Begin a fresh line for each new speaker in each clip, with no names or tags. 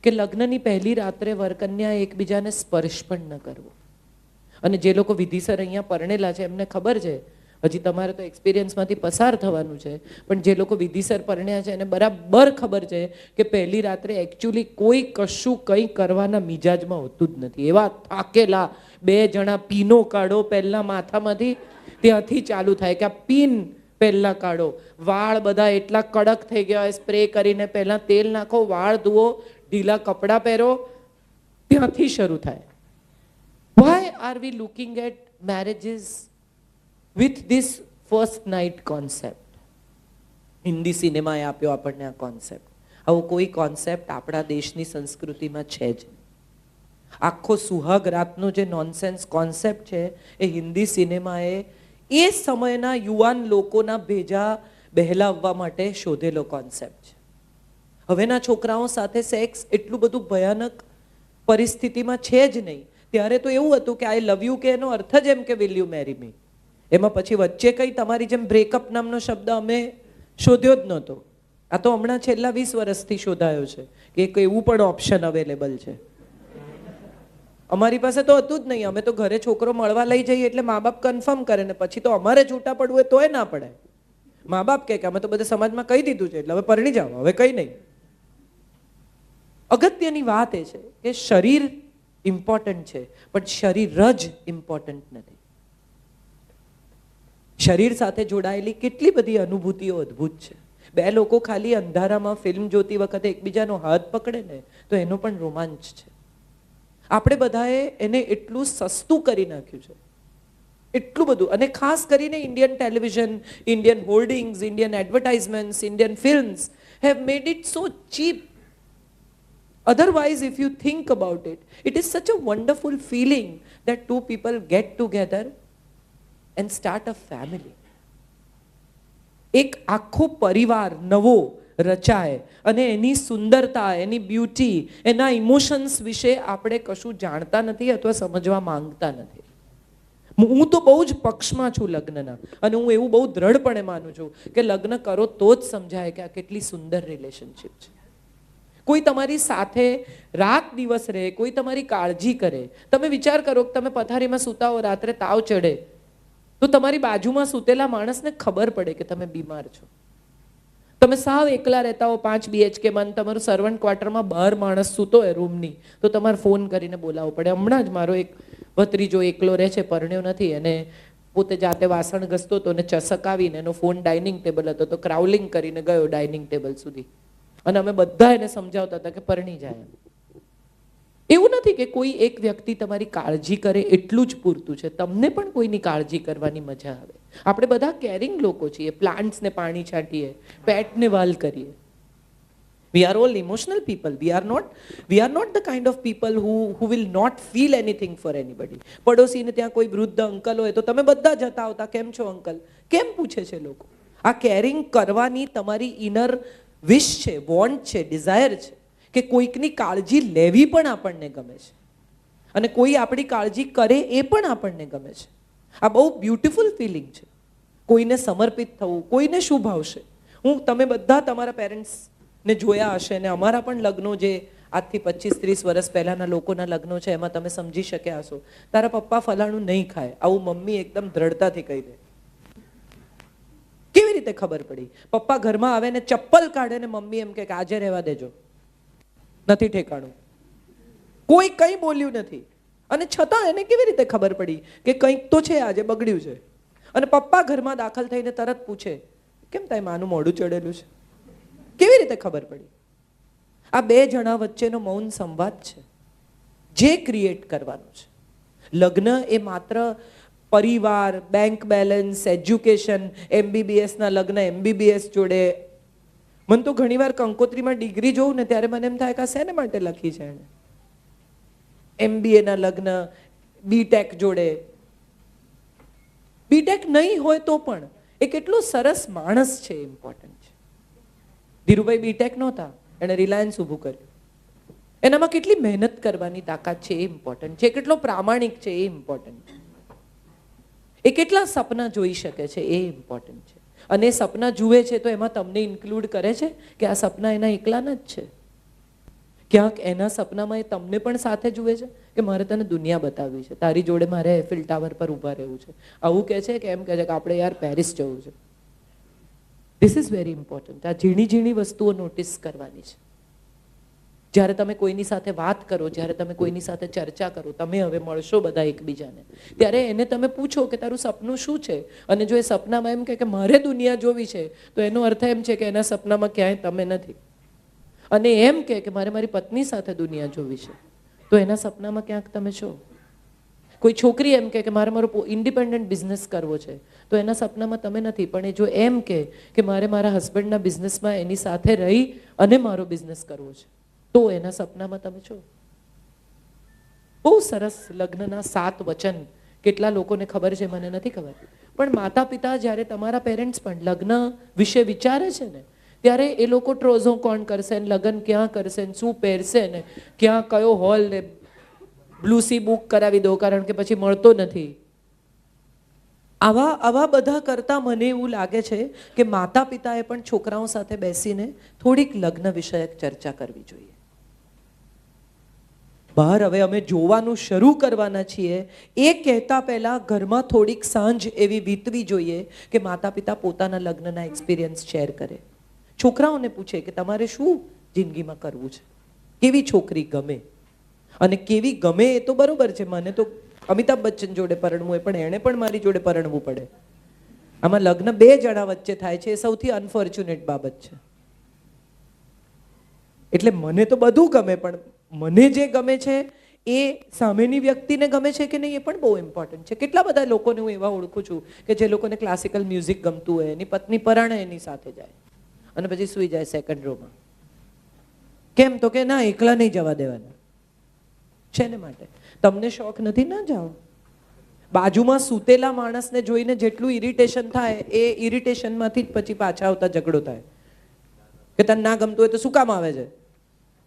કે લગ્નની પહેલી રાત્રે વરકન્યા એકબીજાને સ્પર્શ પણ ન કરવો. અને જે લોકો વિધિસર અહીંયા પરણેલા છે એમને ખબર છે, હજી તમારે તો એક્સપિરિયન્સમાંથી પસાર થવાનું છે, પણ જે લોકો વિધિસર પરણ્યા છે એને બરાબર ખબર છે કે પહેલી રાત્રે એકચ્યુઅલી કોઈ કશું કંઈ કરવાના મિજાજમાં હોતું જ નથી. એવા થાકેલા બે જણા પીનો કાઢો પહેલાં માથામાંથી, ત્યાંથી ચાલુ થાય કે આ પીન પહેલાં કાઢો. વાળ બધા એટલા કડક થઈ ગયા હોય, સ્પ્રે કરીને પહેલાં તેલ નાખો, વાળ ધુઓ, ઢીલા કપડાં પહેરો, ત્યાંથી શરૂ થાય. Why are we looking at marriages with this first night concept? Hindi સિનેમાએ આપ્યો આપણને આ કોન્સેપ્ટ. આવો કોઈ કોન્સેપ્ટ આપણા દેશની સંસ્કૃતિમાં છે જ. આખો સુહાગ રાતનો જે નોનસેન્સ કોન્સેપ્ટ છે એ હિન્દી સિનેમાએ એ સમયના યુવાન લોકોના ભેજા બહેલાવવા માટે શોધેલો કોન્સેપ્ટ છે. હવેના છોકરાઓ સાથે સેક્સ એટલું બધું ભયાનક પરિસ્થિતિમાં છે જ નહીં. ત્યારે તો એવું હતું કે આઈ લવ યુ કે એનો અર્થ જ એમ કે વિલ યુ મેરી મી. એમાં પછી વચ્ચે કંઈ તમારી જેમ બ્રેકઅપ નામનો શબ્દ અમે શોધ્યો જ નહોતો. આ તો હમણાં છેલ્લા 20 વર્ષથી શોધાયો છે કે એક એવું પણ ઓપ્શન અવેલેબલ છે. અમારી પાસે તો હતું જ નહીં. અમે તો ઘરે છોકરો મળવા લઈ જઈએ એટલે મા બાપ કન્ફર્મ કરે ને પછી તો અમારે છૂટા પડવું હોય તોય ના પડે. મા બાપ કહે કે અમે તો બધા સમાજમાં કહી દીધું છે એટલે હવે પરણી જાઓ, હવે કંઈ નહીં. અગત્યની વાત એ છે કે શરીર ઇમ્પોર્ટન્ટ છે, પણ શરીર જ ઇમ્પોર્ટન્ટ નથી. શરીર સાથે જોડાયેલી કેટલી બધી અનુભૂતિઓ અદ્ભુત છે. બે લોકો ખાલી અંધારામાં ફિલ્મ જોતી વખતે એકબીજાનો હાથ પકડે ને તો એનો પણ રોમાંચ છે. આપણે બધાએ એને એટલું સસ્તું કરી નાખ્યું છે, એટલું બધું. અને ખાસ કરીને Indian television, Indian hoardings, Indian advertisements, Indian films have made it so cheap. Otherwise, if you think about it, it is such a wonderful feeling that two people get together and start a family. એક આખો પરિવાર નવો રચાય અને એની સુંદરતા, એની beauty, એના emotions વિશે આપણે કશું જાણતા નથી અથવા સમજવા માંગતા નથી. હું તો બહુ જ પક્ષમાં છું લગ્નના, અને હું એવું બહુ દ્રઢપણે માનું છું કે લગ્ન કરો તો જ સમજાય કે આ કેટલી સુંદર રિલેશનશિપ છે. કોઈ તમારી સાથે રાત દિવસ રહે, કોઈ તમારી કાળજી કરે. તમે વિચાર કરો કે તમે પથારીમાં સૂતા હો, રાત્રે તાવ ચડે તો તમારી બાજુમાં સૂતેલા માણસને ખબર પડે કે તમે બીમાર છો. તમે સાવ એકલા રહેતા હો 5 BHK માં, તમારું સર્વન્ટ ક્વાર્ટરમાં 12 માણસ સૂતો હોય રૂમની, તો તમારે ફોન કરીને બોલાવવો પડે. હમણાં જ મારો એક ભત્રીજો એકલો રહે છે, પરણ્યો નથી, અને પોતે જાતે વાસણ ઘસતો હતો ને ચસક આવીને એનો ફોન ડાઇનિંગ ટેબલ હતો તો ક્રાઉલિંગ કરીને ગયો ડાઇનિંગ ટેબલ સુધી. અને અમે બધા એને સમજાવતા હતા કે પરણી જાય. એવું નથી કે કોઈ એક વ્યક્તિ તમારી કાળજી કરે એટલું જ પૂરતું છે. તમને પણ કોઈની કાળજી કરવાની મજા આવે. આપણે બધા કેરિંગ લોકો છીએ. પ્લાન્ટ્સને પાણી છાંટીએ, પેટને વાલ કરીએ. We are all emotional people. We are not the kind of people who will not feel anything for anybody. પડોશીને ત્યાં કોઈ વૃદ્ધ અંકલ હોય તો તમે બધા જતા આવતા, કેમ છો અંકલ, કેમ પૂછે છે લોકો. આ કેરિંગ કરવાની તમારી ઇનર વિશ છે, વોન્ટ છે, ડિઝાયર છે કે કોઈકની કાળજી લેવી પણ આપણને ગમે છે અને કોઈ આપણી કાળજી કરે એ પણ આપણને ગમે છે. આ બહુ બ્યુટિફુલ ફિલિંગ છે. કોઈને સમર્પિત થવું, કોઈને શું ભાવશે. તમે બધા તમારા પેરેન્ટ્સને જોયા હશે અને અમારા પણ લગ્નો જે આજથી 25-30 વર્ષ પહેલાના લોકોના લગ્નો છે એમાં તમે સમજી શક્યા હશો. તારા પપ્પા ફલાણું નહીં ખાય, આવું મમ્મી એકદમ દ્રઢતાથી કહી દે. કેવી રીતે ખબર પડી? પપ્પા ઘરમાં આવે ને ચપ્પલ કાઢે ને મમ્મી એમ કે આજે રહેવા દેજો, નથી ઠેકાણું. કોઈ કંઈ બોલ્યું નથી અને છતાં એને કેવી રીતે ખબર પડી કે કંઈક તો છે, આજે બગડ્યું છે. અને પપ્પા ઘરમાં દાખલ થઈને તરત પૂછે કેમ તાય માનું મોઢું ચડેલું છે. કેવી રીતે ખબર પડી? આ બે જણા વચ્ચેનો મૌન સંવાદ છે જે ક્રિએટ કરવાનો છે. લગ્ન એ માત્ર પરિવાર, બેંક બેલેન્સ, એજ્યુકેશન, MBBSના લગ્ન MBBS જોડે. મને તો ઘણીવાર કંકોત્રીમાં ડિગ્રી જોઉં ને ત્યારે મને એમ થાય કે આ શેને માટે લખી છે એણે. MBAના લગ્ન BTech જોડે. BTech નહીં હોય તો પણ એ કેટલો સરસ માણસ છે, ઇમ્પોર્ટન્ટ છે. ધીરુભાઈ BTech નહોતા, એણે રિલાયન્સ ઊભું કર્યું. એનામાં કેટલી મહેનત કરવાની તાકાત છે એ ઇમ્પોર્ટન્ટ છે. કેટલો પ્રામાણિક છે એ ઇમ્પોર્ટન્ટ છે. એ કેટલા સપના જોઈ શકે છે એ ઇમ્પોર્ટન્ટ છે. અને એ સપના જુએ છે તો એમાં તમને ઇન્ક્લુડ કરે છે કે આ સપના એના એકલાના જ છે, ક્યાંક એના સપનામાં એ તમને પણ સાથે જુએ છે કે મારે તને દુનિયા બતાવવી છે, તારી જોડે મારે એફિલ ટાવર પર ઊભા રહેવું છે, આવું કહે છે કે એમ કહે છે કે આપણે યાર પેરિસ જવું છે. This is very important. આ ઝીણી ઝીણી વસ્તુઓ નોટિસ કરવાની છે. જ્યારે તમે કોઈની સાથે વાત કરો, જ્યારે તમે કોઈની સાથે ચર્ચા કરો, તમે હવે મળશો બધા એકબીજાને, ત્યારે એને તમે પૂછો કે તારું સપનું શું છે, અને જો એ સપનામાં એમ કે મારે દુનિયા જોવી છે, તો એનો અર્થ એમ છે કે એના સપનામાં ક્યાંય તમે નથી. અને એમ કે મારે મારી પત્ની સાથે દુનિયા જોવી છે, તો એના સપનામાં ક્યાંક તમે છો. કોઈ છોકરી એમ કે મારે મારો ઇન્ડિપેન્ડન્ટ બિઝનેસ કરવો છે, તો એના સપનામાં તમે નથી. પણ એ જો એમ કે મારે મારા હસબન્ડના બિઝનેસમાં એની સાથે રહી અને મારો બિઝનેસ કરવો છે, તો એના સપનામાં તમે છો. બહુ સરસ લગ્નના 7 વચન કેટલા લોકોને ખબર છે, મને નથી ખબર. પણ માતા પિતા જ્યારે તમારા પેરેન્ટ્સ પણ લગ્ન વિશે વિચારે છે ને, ત્યારે એ લોકો ટ્રોઝો કોણ કરશે, લગ્ન ક્યાં કરશે, શું પહેરશે ને, ક્યાં કયો હોલ ને બ્લુસી બુક કરાવી દો કારણ કે પછી મળતો નથી. આવા બધા કરતા મને એવું લાગે છે કે માતા પિતાએ પણ છોકરાઓ સાથે બેસીને થોડીક લગ્ન વિષયક ચર્ચા કરવી જોઈએ. બહાર હવે અમે જોવાનું શરૂ કરવાના છીએ, એ કહેતા પહેલા ઘરમાં થોડીક સાંજ એવી વીતવી જોઈએ કે માતા પિતા પોતાના લગ્નના એક્સપિરિયન્સ શેર કરે. છોકરાઓને પૂછે કે તમારે શું જિંદગીમાં કરવું છે, કેવી છોકરી ગમે, અને કેવી ગમે એ તો બરોબર છે, મને તો અમિતાભ બચ્ચન જોડે પરણવું હોય, પણ એણે પણ મારી જોડે પરણવું પડે. આમાં લગ્ન 2 જણા વચ્ચે થાય છે, એ સૌથી અનફોર્ચ્યુનેટ બાબત છે. એટલે મને તો બધું ગમે, પણ મને જે ગમે છે એ સામેની વ્યક્તિને ગમે છે કે નહીં એ પણ બહુ ઇમ્પોર્ટન્ટ છે. કેટલા બધા લોકોને હું એવા ઓળખું છું કે જે લોકોને ક્લાસિકલ મ્યુઝિક ગમતું હોય, એની પત્ની પરાણે એની સાથે જાય અને પછી સૂઈ જાય સેકન્ડ રોમાં. કેમ? તો કે ના, એકલા નહીં જવા દેવાના. શેને માટે? તમને શોખ નથી, ના જાઓ. બાજુમાં સૂતેલા માણસને જોઈને જેટલું ઇરિટેશન થાય, એ ઇરિટેશનમાંથી જ પછી પાછા આવતા ઝઘડો થાય કે તને ના ગમતું હોય તો શું કામ આવે છે,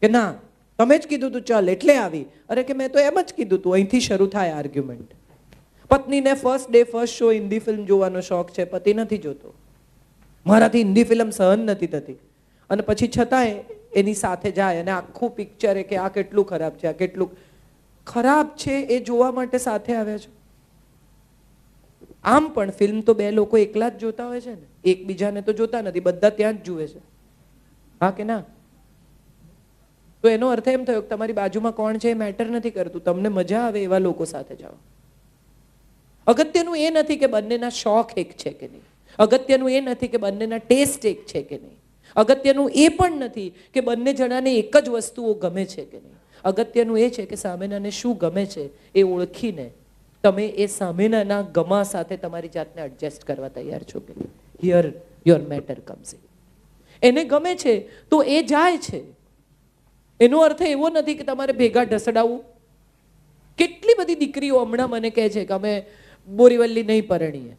કે ના તમે જ કીધું તું ચાલ એટલે આવી. અરે કે મેં તો એમ જ કીધું તું. અહીંથી શરૂ થાય આર્ગ્યુમેન્ટ. પત્નીને first day first show Hindi film જોવાનો શોખ છે, પતિ નથી જોતો. મારાથી હિન્દી ફિલ્મ સહન નથી થતી, અને પછી છતાંય એની સાથે જાય અને આખું પિક્ચર કે આ કેટલું ખરાબ છે, આ કેટલું ખરાબ છે એ જોવા માટે સાથે આવ્યા છો. આમ પણ ફિલ્મ તો 2 લોકો એકલા જ જોતા હોય છે ને, એકબીજાને તો જોતા નથી, બધા ત્યાં જ જુએ છે. હા કે ના? તો એનો અર્થ એમ થયો કે તમારી બાજુમાં કોણ છે એ મેટર નથી કરતું, તમને મજા આવે એવા લોકો સાથે જાઓ. અગત્યનું એ નથી કે બંનેના શોખ એક છે કે નહીં, અગત્યનું એ નથી કે બંનેના ટેસ્ટ એક છે કે નહીં, અગત્યનું એ પણ નથી કે બંને જણાને એક જ વસ્તુઓ ગમે છે કે નહીં. અગત્યનું એ છે કે સામેનાને શું ગમે છે એ ઓળખીને તમે એ સામેનાના ગમા સાથે તમારી જાતને એડજસ્ટ કરવા તૈયાર છો કે નહીં. Here your matter comes in. એને ગમે છે તો એ જાય છે. એનો અર્થ એવો નથી કે તમારે ભેગા ઢસડાવવું. કેટલી બધી દીકરીઓ હમણાં મને કહે છે કે અમે બોરીવલ્લી નહીં પરણીએ.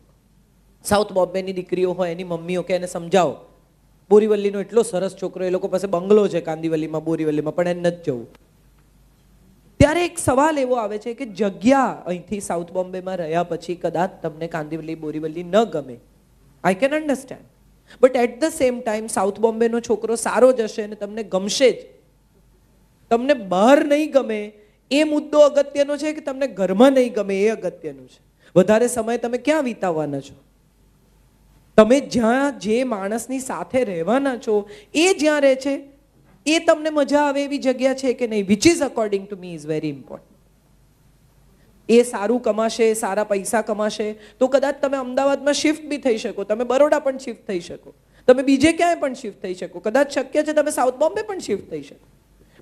સાઉથ બોમ્બેની દીકરીઓ હોય, એની મમ્મીઓ કે એને સમજાવો, બોરીવલ્લીનો એટલો સરસ છોકરો, એ લોકો પાસે બંગલો છે કાંદીવલીમાં, બોરીવલ્લીમાં, પણ એને નથી જવું. ત્યારે એક સવાલ એવો આવે છે કે જગ્યા અહીંથી સાઉથ બોમ્બેમાં રહ્યા પછી કદાચ તમને કાંદીવલી બોરીવલ્લી ન ગમે. I can understand. But at the same time south બોમ્બેનો છોકરો સારો જ હશે અને તમને ગમશે જ. તમને બહાર નહીં ગમે એ મુદ્દો અગત્યનો છે કે તમને ઘરમાં નહીં ગમે એ અગત્યનું છે. વધારે સમય તમે ક્યાં વિતાવવાના છો? તમે જ્યાં જે માણસની સાથે રહેવાના છો એ જ્યાં રહે છે એ તમને મજા આવે એવી જગ્યા છે કે નહીં, which is according to me is very important. એ સારું કમાશે, સારા પૈસા કમાશે તો કદાચ તમે અમદાવાદમાં શિફ્ટ બી થઈ શકો, તમે બરોડા પણ શિફ્ટ થઈ શકો, તમે બીજે ક્યાંય પણ શિફ્ટ થઈ શકો, કદાચ શક્ય છે તમે સાઉથ બોમ્બે પણ શિફ્ટ થઈ શકો.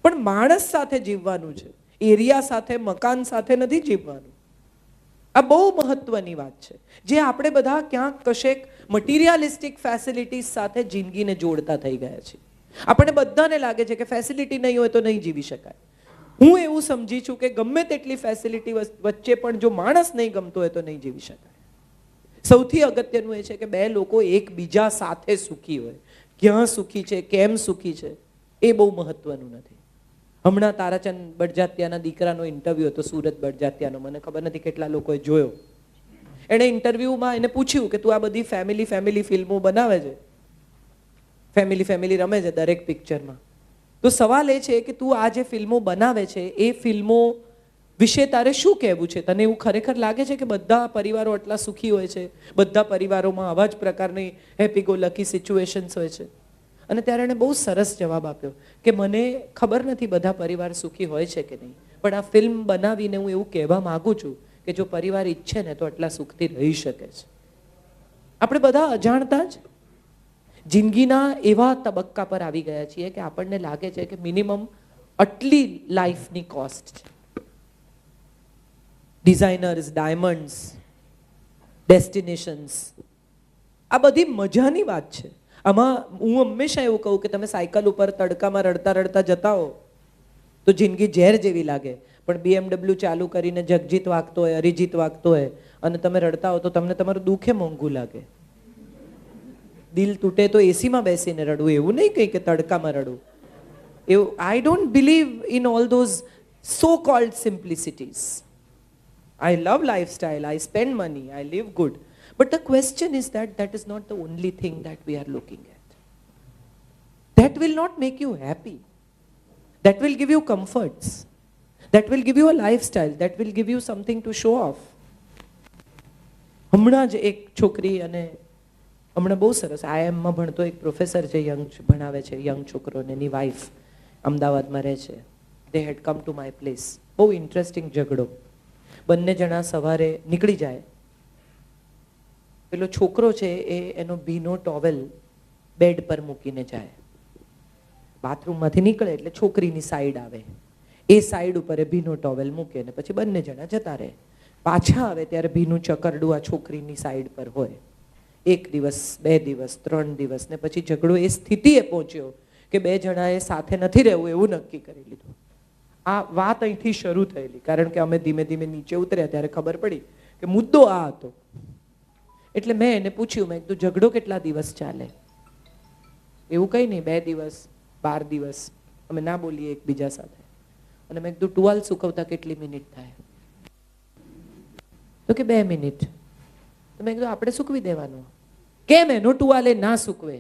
પણ માણસ સાથે જીવવાનું છે, એરિયા સાથે, મકાન સાથે નથી જીવવાનું. આ બહુ મહત્વની વાત છે જે આપણે બધા ક્યાંક કશેક મટીરિયાલિસ્ટિક ફેસિલિટીઝ સાથે જિંદગીને જોડતા થઈ ગયા છે. આપણને બધાને લાગે છે કે ફેસિલિટી નહીં હોય તો નહીં જીવી શકાય. હું એવું સમજી છું કે ગમે તેટલી ફેસિલિટી વચ્ચે પણ જો માણસ નહીં ગમતો હોય તો નહીં જીવી શકાય. સૌથી અગત્યનું એ છે કે 2 લોકો એકબીજા સાથે સુખી હોય. ક્યાં સુખી છે, કેમ સુખી છે એ બહુ મહત્વનું નથી. હમણાં તારાચંદ બડજાત્યાના દીકરાનો ઇન્ટરવ્યુ હતો, સુરત બડજાત્યાનો, મને ખબર નથી કેટલા લોકોએ જોયો. એણે ઇન્ટરવ્યુમાં એને પૂછ્યું કે તું આ બધી ફેમિલી ફિલ્મો બનાવે છે, ફેમિલી રમે છે દરેક પિક્ચરમાં, તો સવાલ એ છે કે તું આ જે ફિલ્મો બનાવે છે એ ફિલ્મો વિશે તારે શું કહેવું છે? તને એવું ખરેખર લાગે છે કે બધા પરિવારો આટલા સુખી હોય છે, બધા પરિવારોમાં આવા જ પ્રકારની હેપી ગો લકી સિચ્યુએશન્સ હોય છે? અને ત્યારે એણે બહુ સરસ જવાબ આપ્યો કે મને ખબર નથી બધા પરિવાર સુખી હોય છે કે નહીં, પણ આ ફિલ્મ બનાવીને હું એવું કહેવા માગું છું કે જો પરિવાર ઈચ્છે ને તો આટલા સુખથી રહી શકે છે. આપણે બધા અજાણતા જ જિંદગીના એવા તબક્કા પર આવી ગયા છીએ કે આપણને લાગે છે કે મિનિમમ આટલી લાઈફની કોસ્ટ છે. ડિઝાઇનર્સ, ડાયમંડ્સ, ડેસ્ટિનેશન્સ, આ બધી મજાની વાત છે. આમાં હું હંમેશા એવું કહું કે તમે સાયકલ ઉપર તડકામાં રડતા રડતા જતા હો તો જિંદગી ઝેર જેવી લાગે, પણ BMW ચાલુ કરીને જગજીત વાગતો હોય, અરિજીત વાગતો હોય અને તમે રડતા હો તો તમને તમારું દુઃખે મોંઘું લાગે. દિલ તૂટે તો એસીમાં બેસીને રડવું, એવું નહીં કંઈ કે તડકામાં રડવું. એવું I don't believe in all those so called simplicities. I love lifestyle, I spend money, I live good. But the question is that is not the only thing that we are looking at. That will not make you happy. That will give you comforts. That will give you a lifestyle. That will give you something to show off. હમણાં જ એક છોકરી, અને હમણાં બહુ સરસ IIM-માં ભણતો એક પ્રોફેસર છે, યંગ ભણાવે છે યંગ છોકરોને, એની વાઈફ અમદાવાદમાં રહે છે. દે હેડ કમ ટુ માય પ્લેસ. બહુ ઇન્ટરેસ્ટિંગ ઝઘડો. બંને જણા સવારે નીકળી જાય. પેલો છોકરો છે એ એનો ભીનો ટોવેલ બેડ પર મૂકીને જાય. બાથરૂમમાંથી નીકળે એટલે છોકરીની સાઈડ આવે, એ સાઈડ ઉપર એ ભીનો ટોવેલ મૂકે ને પછી બંને જણા જતા રહે. પાછા આવે ત્યારે ભીનું ચકરડું આ છોકરીની સાઈડ પર હોય. 1 દિવસ, 2 દિવસ, 3 દિવસ ને પછી ઝઘડો એ સ્થિતિએ પહોંચ્યો કે બે જણાએ સાથે નથી રહેવું એવું નક્કી કરી લીધું. આ વાત અહીંથી શરૂ થયેલી, કારણ કે અમે ધીમે ધીમે નીચે ઉતર્યા ત્યારે ખબર પડી કે મુદ્દો આ હતો. એટલે મેં એને પૂછ્યું, મેં કીધું ઝઘડો કેટલા દિવસ ચાલે? એવું કંઈ નહીં, 2 દિવસ, 12 દિવસ અમે ના બોલીએ એકબીજા સાથે. અને મેં કીધું ટુવાલ સુકવતા કેટલી મિનિટ થાય? તો કે 2 મિનિટ. તો મેં કીધું આપણે સૂકવી દેવાનું. કેમ એનો ટુવાલે ના સૂકવે?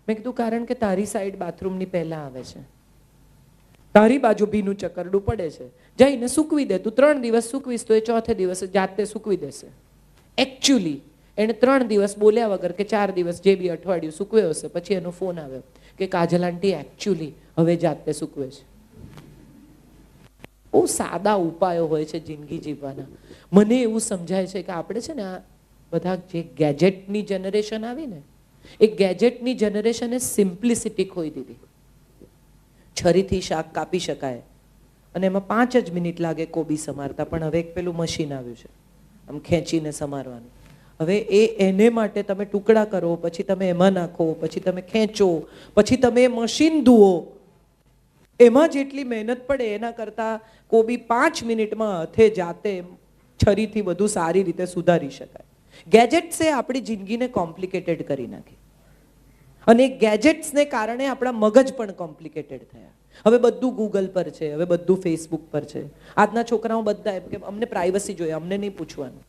મેં કીધું કારણ કે તારી સાઈડ બાથરૂમની પહેલા આવે છે, તારી બાજુ ભીનું ચકરડું પડે છે, જઈને સૂકવી દે. તું 3 દિવસ સૂકવીશ તો એ 4થે દિવસે જાતે સૂકવી દેશે. એકચ્યુઅલી એણે 3 દિવસ બોલ્યા વગર કે 4 દિવસ જે બી અઠવાડિયું સૂકવ્યો હશે, પછી એનો ફોન આવ્યો કે કાજલ આંટી એકચ્યુઅલી હવે જાતે સૂકવે છે. બહુ સાદા ઉપાયો હોય છે જિંદગી જીવવાના. મને એવું સમજાય છે કે આપણે છે ને આ બધા જે ગેજેટની જનરેશન આવી ને, એ ગેજેટની જનરેશને સિમ્પ્લિસિટી ખોઈ દીધી. છરીથી શાક કાપી શકાય અને એમાં 5 જ મિનિટ લાગે કોબી સમારતા, પણ હવે એક પેલું મશીન આવ્યું છે આમ ખેંચીને સમારવાનું. હવે એને માટે તમે ટુકડા કરો, પછી તમે એમાં નાખો, પછી તમે ખેંચો, પછી તમે મશીન ધુઓ. એમાં જેટલી મહેનત પડે એના કરતાં કોબી 5 મિનિટમાં હાથે જાતે છરીથી બધું સારી રીતે સુધારી શકાય. ગેજેટ્સે આપણી જિંદગીને કોમ્પ્લિકેટેડ કરી નાખી, અને ગેજેટ્સને કારણે આપણા મગજ પણ કોમ્પ્લિકેટેડ થયા. હવે બધું ગૂગલ પર છે, હવે બધું ફેસબુક પર છે. આજના છોકરાઓ બધા એમ કે અમને પ્રાઇવસી જોઈએ, અમને નહીં પૂછવાનું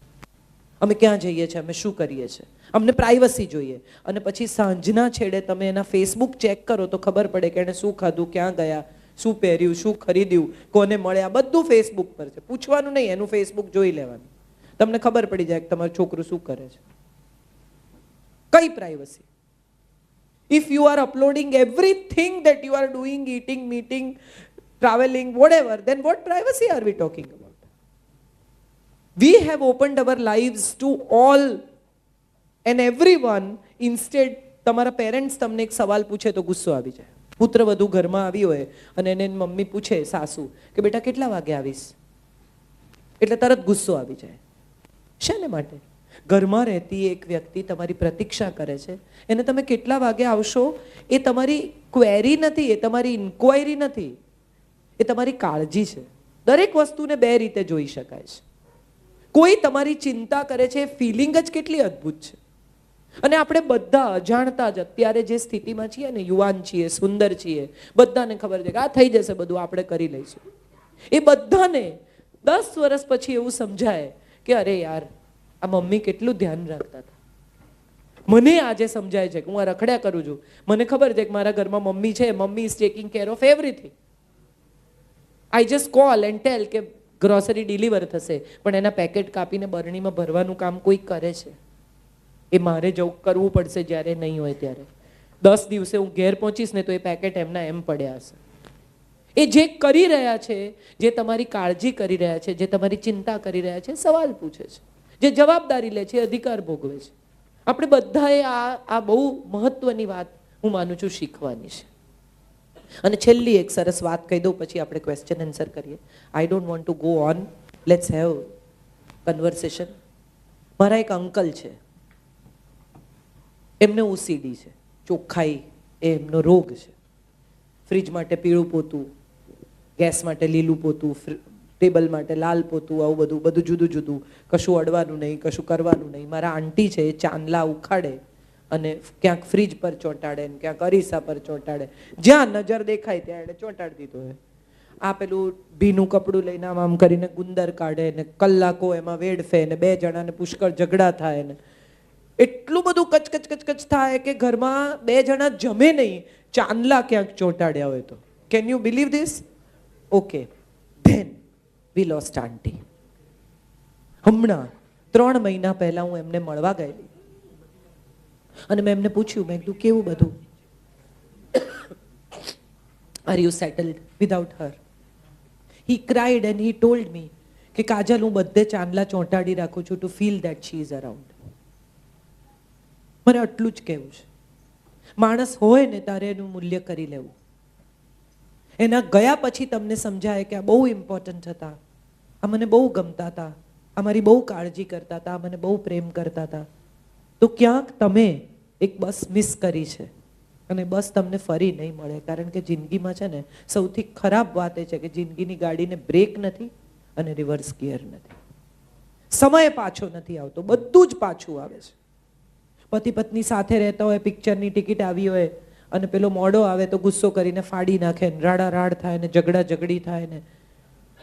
અમે ક્યાં જઈએ છીએ, અમે શું કરીએ છીએ, અમને પ્રાઇવસી જોઈએ. અને પછી સાંજના છેડે તમે એના ફેસબુક ચેક કરો તો ખબર પડે કે એણે શું ખાધું, ક્યાં ગયા, શું પહેર્યું, શું ખરીદ્યું, કોને મળ્યા, બધું ફેસબુક પર છે. પૂછવાનું નહીં, એનું ફેસબુક જોઈ લેવાનું, તમને ખબર પડી જાય કે તમારું છોકરું શું કરે છે. કઈ privacy? If you are uploading everything that you are doing, eating, meeting, traveling, whatever, then what privacy are we talking about? We have opened our lives to all and everyone. Instead, તમારા parents તમને એક સવાલ પૂછે તો ગુસ્સો આવી જાય. પુત્ર વધુ ઘરમાં આવી હોય અને એને મમ્મી પૂછે, સાસુ, કે બેટા કેટલા વાગે આવીશ, એટલે તરત ગુસ્સો આવી જાય. શાને માટે? ઘરમાં રહેતી એક વ્યક્તિ તમારી પ્રતીક્ષા કરે છે, એને તમે કેટલા વાગે આવશો એ તમારી ક્વેરી નથી, એ તમારી ઇન્ક્વાયરી નથી, એ તમારી કાળજી છે. દરેક વસ્તુને 2 રીતે જોઈ શકાય છે. કોઈ તમારી ચિંતા કરે છે, ફિલિંગ જ કેટલી અદ્ભુત છે. અને આપણે બધા અજાણતા જ અત્યારે જે સ્થિતિમાં છીએ ને, યુવાન છીએ, સુંદર છીએ, બધાને ખબર છે કે આ થઈ જશે, બધું આપણે કરી લઈશું. એ બધાને 10 વર્ષ પછી એવું સમજાય કે અરે યાર, આ મમ્મી કેટલું ધ્યાન રાખતા હતા. મને આજે સમજાય છે કે હું આ રખડ્યા કરું છું, મને ખબર છે કે મારા ઘરમાં મમ્મી છે, mummy is taking care of everything. I just call and tell કે ગ્રોસરી ડિલિવર થશે, પણ એના પેકેટ કાપીને બરણીમાં ભરવાનું કામ કોઈ કરે છે. એ મારે જવું કરવું પડશે જ્યારે નહીં હોય ત્યારે. 10 દિવસે હું ઘેર પહોંચીશ ને તો એ પેકેટ એમના એમ પડ્યા હશે. એ જે કરી રહ્યા છે, જે તમારી કાળજી કરી રહ્યા છે, જે તમારી ચિંતા કરી રહ્યા છે, સવાલ પૂછે છે, જે જવાબદારી લે છે, અધિકાર ભોગવે છે. આપણે બધાએ આ બહુ મહત્વની વાત હું માનું છું શીખવાની છે. અને છેલ્લી એક સરસ વાત કહી દઉં, પછી આપણે ક્વેશ્ચન આન્સર કરીએ. I don't want to go on, let's have conversation. મારા એક અંકલ છે, એમને ઓસીડી છે, ચોખ્ખાઈ એ એમનો રોગ છે. ફ્રીજ માટે પીળું પોતું, ગેસ માટે લીલું પોતું, ટેબલ માટે લાલ પોતું, આવું બધું જુદું જુદું, કશું અડવાનું નહીં, કશું કરવાનું નહીં. મારા આંટી છે, એ ચાંદલા ઉખાડે અને ક્યાંક ફ્રીજ પર ચોંટાડે ને ક્યાંક અરીસા પર ચોંટાડે, જ્યાં નજર દેખાય ત્યાં એને ચોંટાડી દીધો હોય. આ પેલું ભીનું કપડું લઈને આમ કરીને ગુંદર કાઢે ને કલાકો એમાં વેડફે ને 2 જણાને પુષ્કળ ઝઘડા થાય ને એટલું બધું કચકચ થાય કે ઘરમાં 2 જણા જમે નહીં, ચાંદલા ક્યાંક ચોંટાડ્યા હોય તો. Can you believe this? Okay, then we lost aunty. હમણાં 3 મહિના પહેલા હું એમને મળવા ગયેલી અને મેં એમને પૂછ્યું, મેં કીધું કેવું બધું, are you settled without her? He cried and he told me કે કાજલ, હું બધે ચાંદલા ચોંટાડી રાખું છું to feel that she is around. મારે આટલું જ કહેવું છે. માણસ હોય ને તારે એનું મૂલ્ય કરી લેવું. એના ગયા પછી તમને સમજાય કે આ બહુ ઇમ્પોર્ટન્ટ હતા, આ મને બહુ ગમતા હતા, આ મારી બહુ કાળજી કરતા હતા, આ મને બહુ પ્રેમ કરતા હતા. તો ક્યાંક તમે એક બસ મિસ કરી છે અને બસ તમને ફરી નહીં મળે. કારણ કે જિંદગીમાં છે ને સૌથી ખરાબ વાત એ છે કે જિંદગીની ગાડીને બ્રેક નથી અને રિવર્સ ગિયર નથી. સમય પાછો નથી આવતો, બધું જ પાછું આવે છે. પતિ પત્ની સાથે રહેતા હોય, પિક્ચરની ટિકિટ આવી હોય અને પેલો મોડો આવે તો ગુસ્સો કરીને ફાડી નાખે ને રાડારાડ થાય ને ઝઘડી થાય ને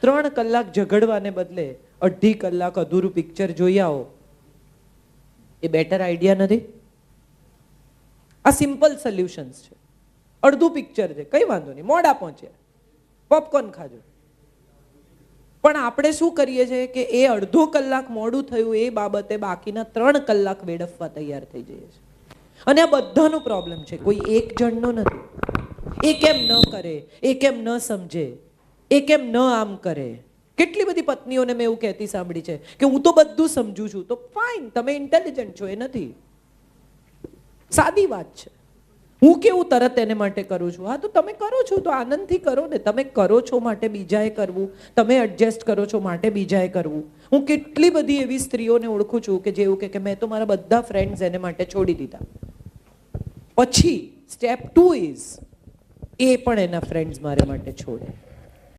3 કલાક ઝઘડવાને બદલે 2.5 કલાક અધૂરું પિક્ચર જોઈ આવો, એ બેટર આઈડિયા નથી? આ સિમ્પલ સોલ્યુશન્સ છે. અડધું પિક્ચર છે, કઈ વાંધો નહીં, મોડા પહોંચ્યા, પોપકોર્ન ખાજો. પણ આપણે શું કરીએ છીએ કે એ 1/2 કલાક મોડું થયું એ બાબતે બાકીના 3 કલાક વેડફવા તૈયાર થઈ જઈએ છીએ. અને આ બધાનો પ્રોબ્લેમ છે, કોઈ એક જણનો નથી. એ કેમ ન કરે, એ કેમ ન સમજે, એ કેમ ન આમ કરે. કેટલી બધી પત્નીઓને મેં એવું કહેતી સાંભળી છે કે હું તો બધું સમજુ છું. તો ફાઇન, તમે ઇન્ટેલિજન્ટ છો, એ નથી. સાદી વાત છે. હું કેવું તરત એને માટે કરું છું? હા, તો તમે કરો છો તો આનંદથી કરો ને. તમે કરો છો માટે બીજાએ કરવું, તમે એડજસ્ટ કરો છો માટે બીજાએ કરવું. હું કેટલી બધી એવી સ્ત્રીઓને ઓળખું છું કે જેવું કે મેં તો મારા બધા ફ્રેન્ડ્સ એને માટે છોડી દીધા. પછી સ્ટેપ 2 ઇઝ એ પણ એના ફ્રેન્ડ્સ મારા માટે છોડે.